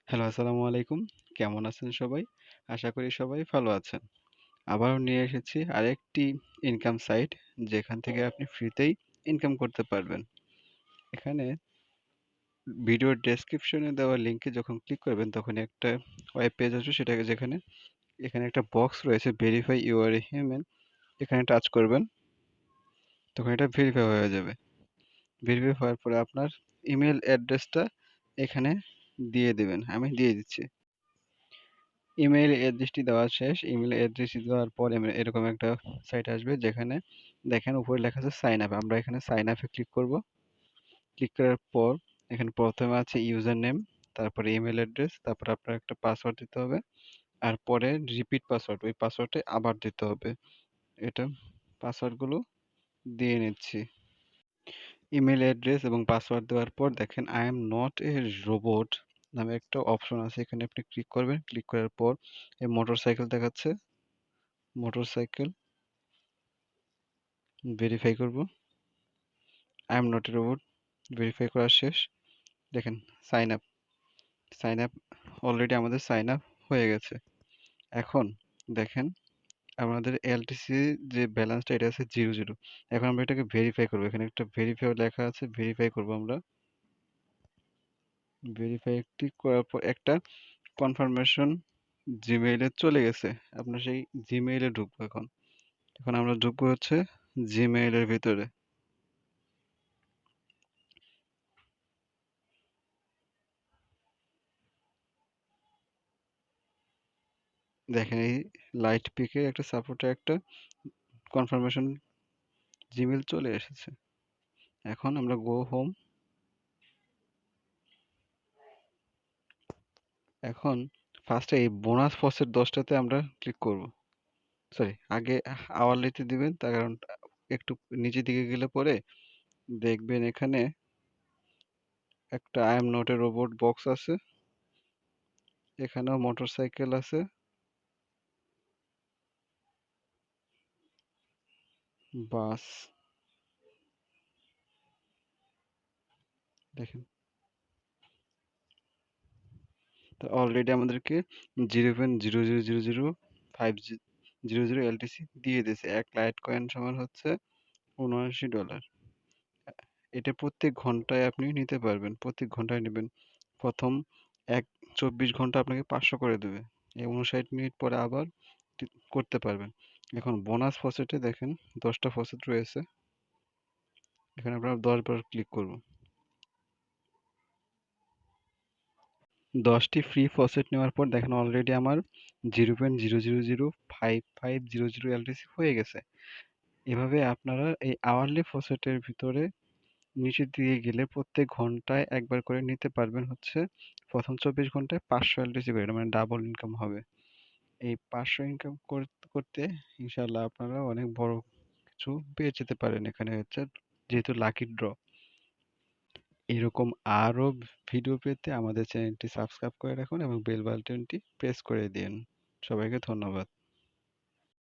Hello, আসসালামু আলাইকুম। কেমন আছেন সবাই? আশা করি সবাই ভালো আছেন। আবারও নিয়ে এসেছি আরেকটি ইনকাম সাইট যেখান থেকে আপনি ফ্রিতেই ইনকাম করতে পারবেন। এখানে ভিডিওর ডেসক্রিপশনে দেওয়া লিংকে যখন ক্লিক করবেন তখন একটা ওয়েব পেজ আসবে সেটাকে এখানে একটা বক্স রয়েছে verify you are a human, এখানে টাচ করবেন তখন এটা ভেরিফাই হয়ে যাবে। ভেরিফাই হওয়ার পরে আপনার ইমেল অ্যাড্রেসটা এখানে দিয়ে দিবেন। আমি দিয়ে দিচ্ছি। ইমেইল অ্যাড্রেসটি দেওয়া শেষ। ইমেইল অ্যাড্রেসটি দেওয়ার পর এরকম একটা সাইট আসবে যেখানে দেখেন উপরে লেখা আছে সাইন আপ। আমরা এখানে সাইন আপে ক্লিক করব। ক্লিক করার পর এখানে প্রথমে আছে ইউজার নেম, তারপরে ইমেইল অ্যাড্রেস, তারপর আপনার একটা পাসওয়ার্ড দিতে হবে। আর পরে রিপিট পাসওয়ার্ড, ওই পাসওয়ার্ডে আবার দিতে হবে। এটা পাসওয়ার্ডগুলো দিয়ে নিচ্ছি। ইমেল অ্যাড্রেস এবং পাসওয়ার্ড দেওয়ার পর দেখেন I am not a robot নামে একটা অপশন আছে, এখানে আপনি ক্লিক করবেন। ক্লিক করার পর এই মোটরসাইকেল দেখাচ্ছে, মোটরসাইকেল ভেরিফাই করব। I am not a robot verify করা শেষ। দেখেন sign up, sign up already আমাদের সাইন আপ হয়ে গেছে। এখন দেখেন আমাদের এলটিসি যে ব্যালেন্সটা এটা আছে 0 0। এখন আমরা এটাকে ভেরিফাই করব। এখানে একটা ভেরিফাই লেখা আছে, ভেরিফাই করব আমরা। ভেরিফাই ক্লিক করার পর একটা কনফার্মেশন জিমেইলে চলে গেছে। আপনার সেই জিমেইলে ঢুকবো এখন। এখন আমরা ঢুকবো হচ্ছে জিমেইলের ভিতরে। দেখেন এই লাইট পিকে একটা সাপোর্টে একটা কনফার্মেশন জিমেইল চলে এসেছে। এখন আমরা গো হোম। এখন ফার্স্টে এই বোনাস ফসেট 10টাতে আমরা ক্লিক করব। সরি, আগে আওয়ারলিতে দিবেন, তার কারণ একটু নিচের দিকে গেলে পরে দেখবেন এখানে একটা I am not a robot box আছে, এখানেও মোটরসাইকেল আছে, বাস। দেখেন তো অলরেডি আমাদেরকে 0.0000500 এলটিসি দিয়ে দিয়েছে। এক লাইট কয়েন সমান হচ্ছে $79। এটা প্রত্যেক ঘন্টায় আপনি নিতে পারবেন, প্রত্যেক ঘন্টায় নেবেন। প্রথম এক 24 ঘন্টা আপনাকে 500 করে দেবে। এই 59 মিনিট পরে আবার করতে পারবেন। এখন বোনাস ফসেটে দেখেন 10টা ফসেট রয়েছে, এখানে আমরা 10 বার ক্লিক করব। 10টি ফ্রি ফসেট নেওয়ার পর দেখেন অলরেডি আমার 0.0005500 এলটিসি হয়ে গেছে। এভাবে আপনারা এই আওয়ারলি ফসেটের ভিতরে নিচের দিকে গেলে প্রত্যেক ঘন্টায় একবার করে নিতে পারবেন হচ্ছে প্রথম 24 ঘন্টায় 500 এলটিসি করে, মানে ডাবল ইনকাম হবে। এই 500 ইনকাম করতে ইনশাল্লাহ আপনারা অনেক বড় কিছু পেয়ে যেতে পারেন। এখানে হচ্ছে যেহেতু লাকি ড্র। এরকম আরো ভিডিও পেতে আমাদের চ্যানেলটি সাবস্ক্রাইব করে রাখুন এবং বেল বাটনটি প্রেস করে দিন। সবাইকে ধন্যবাদ।